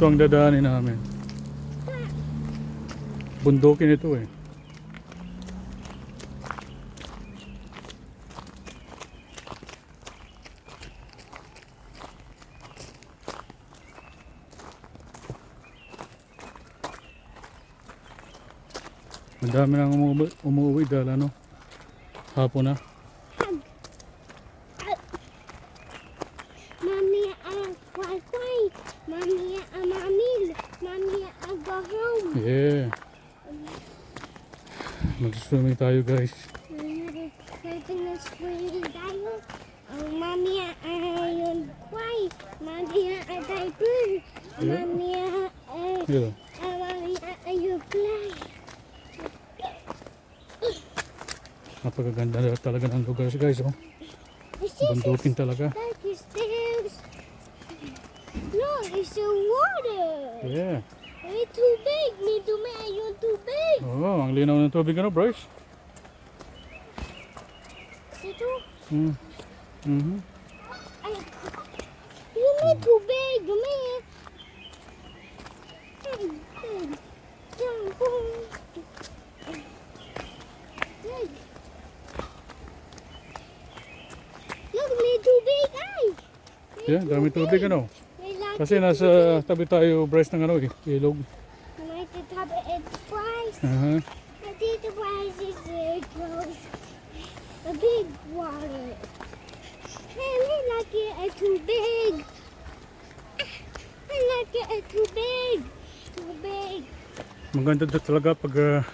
Ito ang dadaanin namin. Bundukin ito eh. Ang dami nang umuwi dahil ano, hapon na. Mami, kway-kway. Mami, mamil. Mami, go home. Yeah. Mag-swimming tayo guys. Nag-swimming tayo. Mami, yun kway. Mami, diaper. Mami, Yeah. mami, you play. Napakaganda talaga ng lugar guys. Oh. Bundukin talaga. Look, it's the water. Yeah. It's too big. Ayun too big. Oh, ang linaw ng tubig ano, Bryce? Ito? Ay, yun too big. Look, may tubig. Ay! Yeah, dami tubig ano. Kasi nasa tabi tayo, Bryce, ng ano, ilog. May tabi at price. I think the price is close. A big water. Hey, I like it too big. I like it too big. Too big. Maganda talaga pag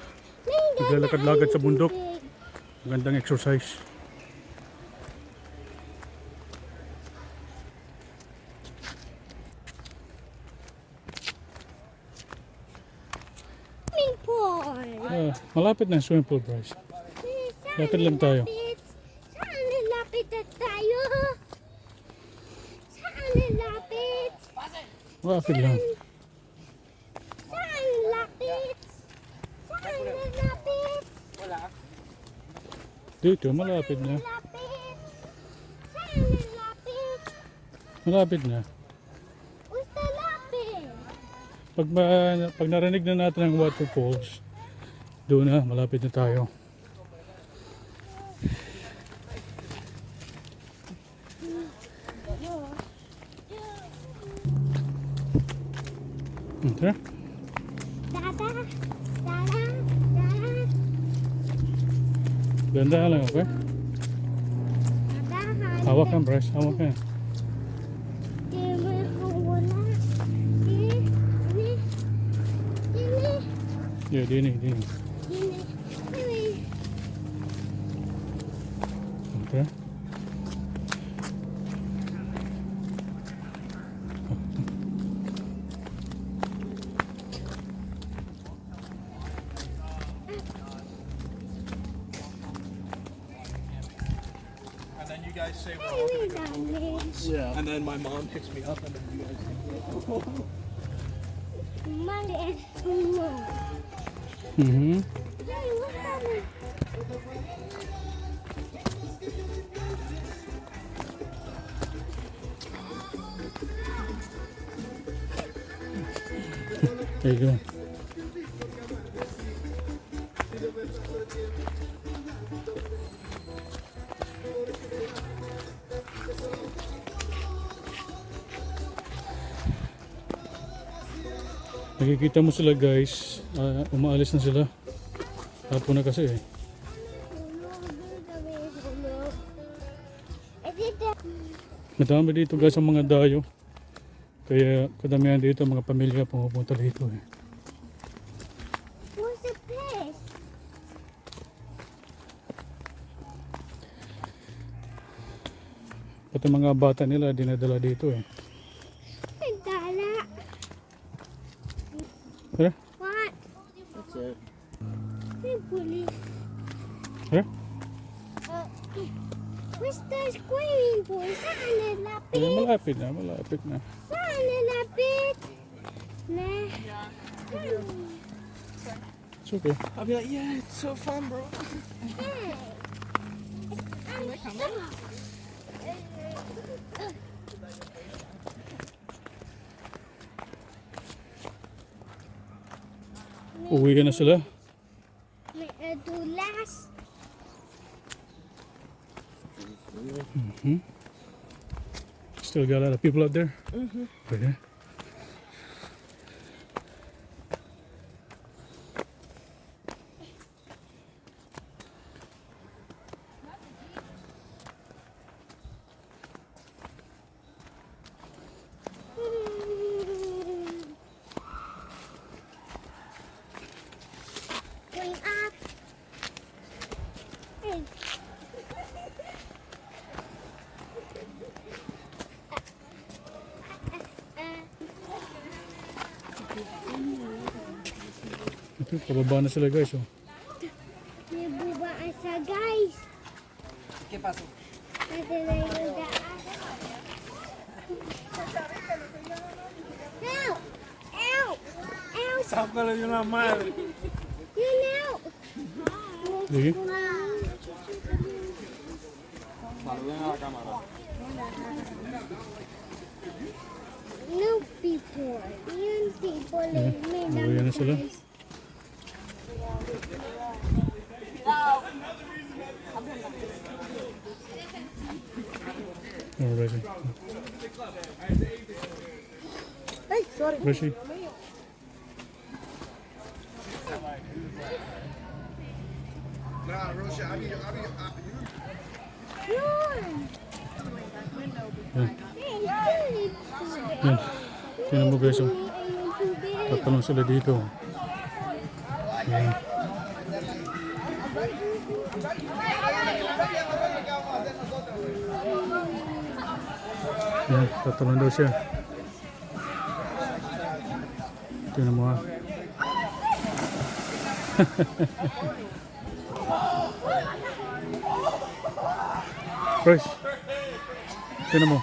naglalakad-lakad sa bundok. Magandang exercise. Swimming pool. Malapit na ang swimming pool, Bryce. Lapit lang tayo. Saan nilapit na tayo? Saan nilapit? Malapit lang. Saan nilapit? Saan nilapit? Dito, malapit na. Nilapit? Saan nilapit? Malapit na. Where's the lapit? Pag narinig na natin ang waterfalls, doon na, malapit na tayo. Okay. Dada. Ganda lang, okay? Hawak ka, Bryce. Hawak ka. Yeah, dini. Okay. And then you guys say we're all gonna go. Yeah. And then my mom picks me up and then you guys go. Mm-hmm. There you go. Nakikita mo sila guys, umaalis na sila. Hapon na kasi eh. Madami dito guys ang mga dayo. Kaya kadamihan dito mga pamilya pumupunta dito eh. Where's the fish? Pati mga bata nila dinadala dito eh. Dala. Tara. What? That's it. Hey, police. Tara. Where's the swimming pool? Saan nilapit? Malapit na. Saan nilapit? It's okay. I'll be like, yeah, it's so fun, bro. Hey. I'm stuck. Uwi ka na sila. May adulas. Still got a lot of people out there? Okay. Going up. Hey. Ito, pababa na sila guys. Oh. May bubaan siya, guys. ¿Qué pasó? Ate na yung daan. Help! Help! Help! Sácalo de una madre. Yun out! Sige. Saluden a la cámara. No people. Yun people may Uwi na sila. Oh, Rashi. Ay, sorry. Rashi. Yun! Yan. Hey, Yan. Tingnan mo guys. Oh. ayun tubig. Tatalong sila dito. Yan. Yan, tatalong daw siya. Tingnan mo ha. Fresh. Tingnan mo.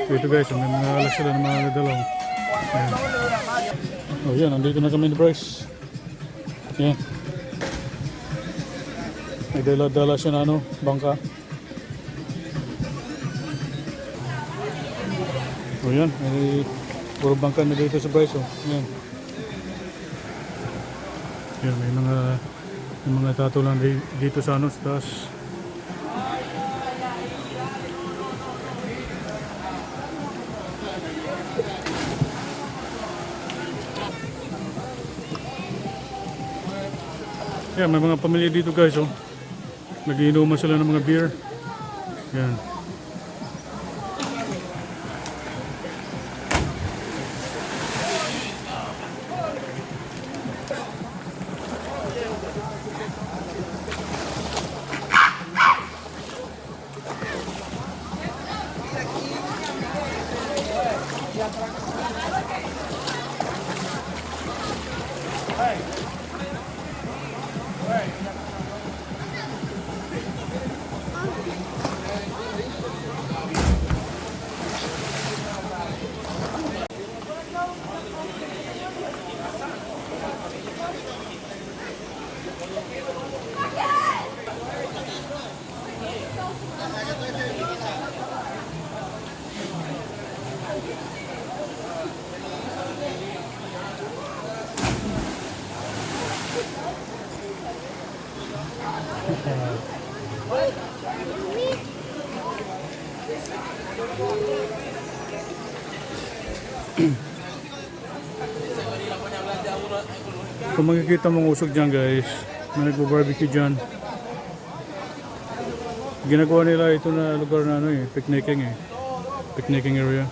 Ito guys, may mga alas sila ng mga dalaw. Ayan. Oh yan, nandito na kami ni Bryce. Yan. May dala-dala siya na ano, bangka. Oh yan, may puro bangka na dito sa Bryce. Oh. Yan. Yan, may mga tato lang dito sa ano, sa taas. Yan, may mga pamilya dito guys, oh. Nagiinuman sila ng mga beer. Yan. Kung makikita mong usog dyan guys, na nagbo-barbecue dyan, ginagawa nila ito na lugar na ano picnicking picnicking area.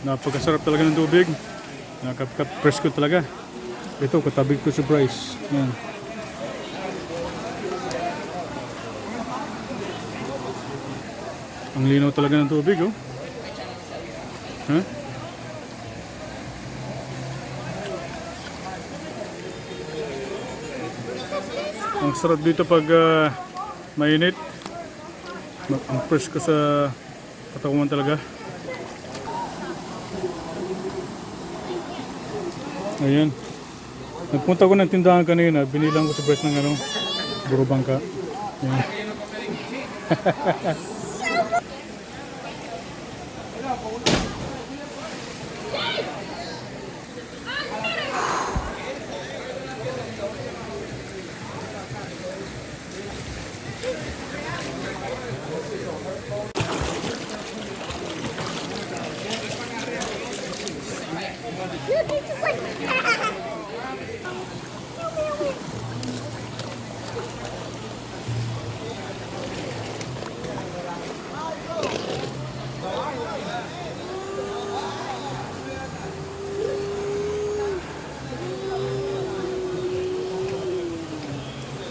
Napakasarap talaga ng tubig. Nakaka-presko talaga. Ito, katabi ko si Bryce. Yan. Ang linaw talaga ng tubig, oh. Huh? Ang sarap dito pag mainit. Ang fresh ko sa katawan talaga. Ayan. Nagpunta ko ng tindahan kanina. Binilang ko sa breast ng buro bangka. Ayan. Look, it's one.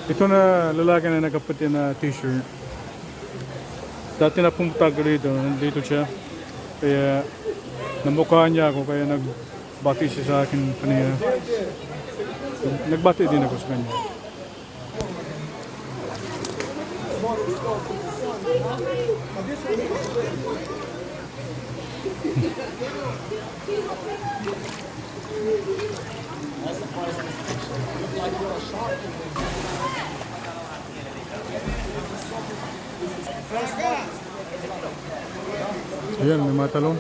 Ito na lalaki na nakaputi na t-shirt. Dati na pumunta ko dito, nandito siya. Kaya namukhaan niya ako, kaya nagbati siya sa akin kanina. Nagbati din ako sa kanya. Ayan, may mga talong.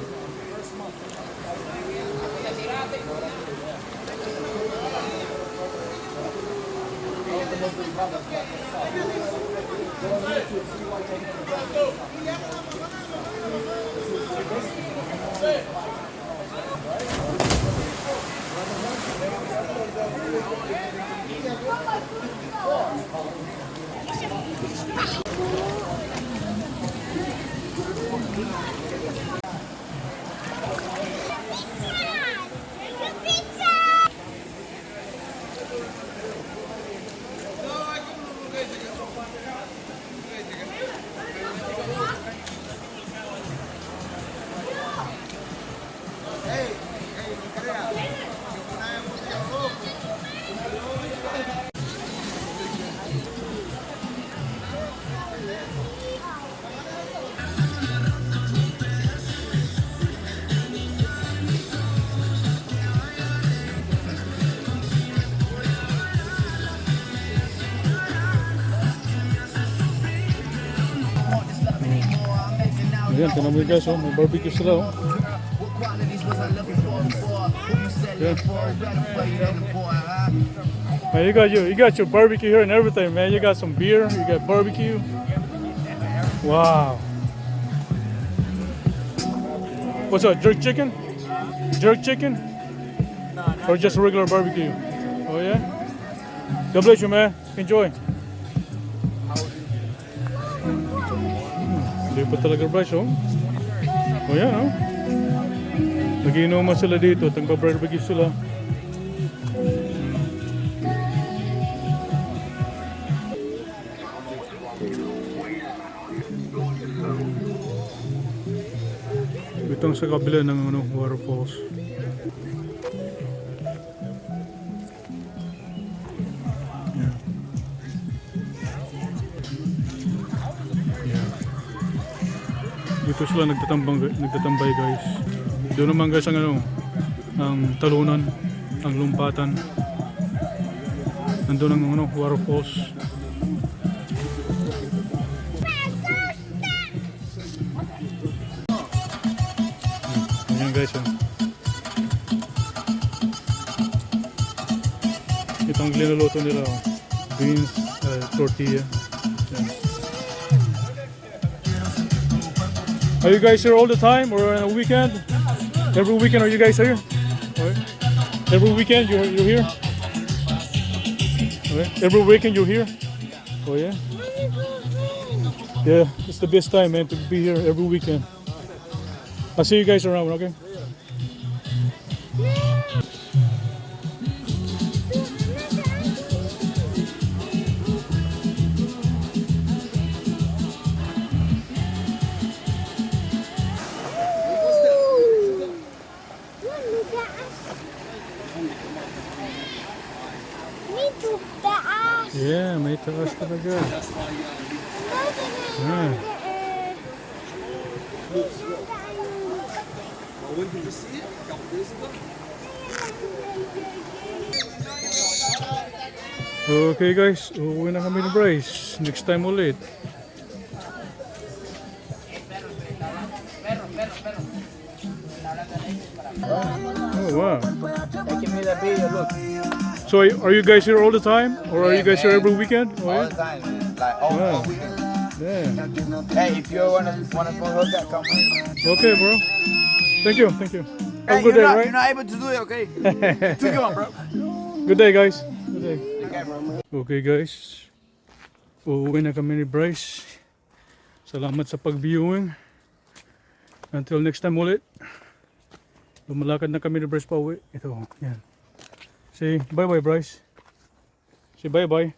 Ayan, tinan mo yung guys, oh, may barbecue sila. Oh. Yeah. Man, you got your barbecue here and everything, man. You got some beer, you got barbecue. Wow. What's up, jerk chicken? Jerk chicken? Or just regular barbecue? Oh yeah? God bless you, man. Enjoy. Hindi pa talaga brush, oh. O yan, oh. Nag-inuman sila dito, tagpa-barbecue sila. Itong sa kabila ng waterfalls. Dito sila nagtatambay guys. Doon naman guys ang talunan, ang lumpatan. Nandun ang waterfalls. Ayan guys, oh. Itong linuluto nila, oh. Beans, tortilla. Ayan. Are you guys here all the time or on a weekend? Every weekend are you guys here? Right. Every weekend you're here? Right. Every weekend you're here? Oh yeah? Yeah, it's the best time, man, to be here every weekend. I'll see you guys around, okay? Taas talaga. Ah. When did you see it? A couple days ago? Okay guys, uuwi na kami ni Bryce. Next time ulit. Oh wow. Give me the video, look. So are you guys here all the time? Or are you guys here every weekend? Oh, All yeah? the time, like all Wow. weekend. Yeah. Hey, if you wanna go hook that, come here. Okay bro. Thank you, thank you. Have a Hey, good day, right? you're not able to do it, okay? Took you on, bro. Good day guys. Good day. Okay, bro. Okay guys. Uuwi na kami ni Bryce. Salamat sa pag-viewing. Until next time ulit. Lumalakad na kami ni Bryce pa uwi. Ito, yan. Say bye-bye Bryce. Say bye-bye.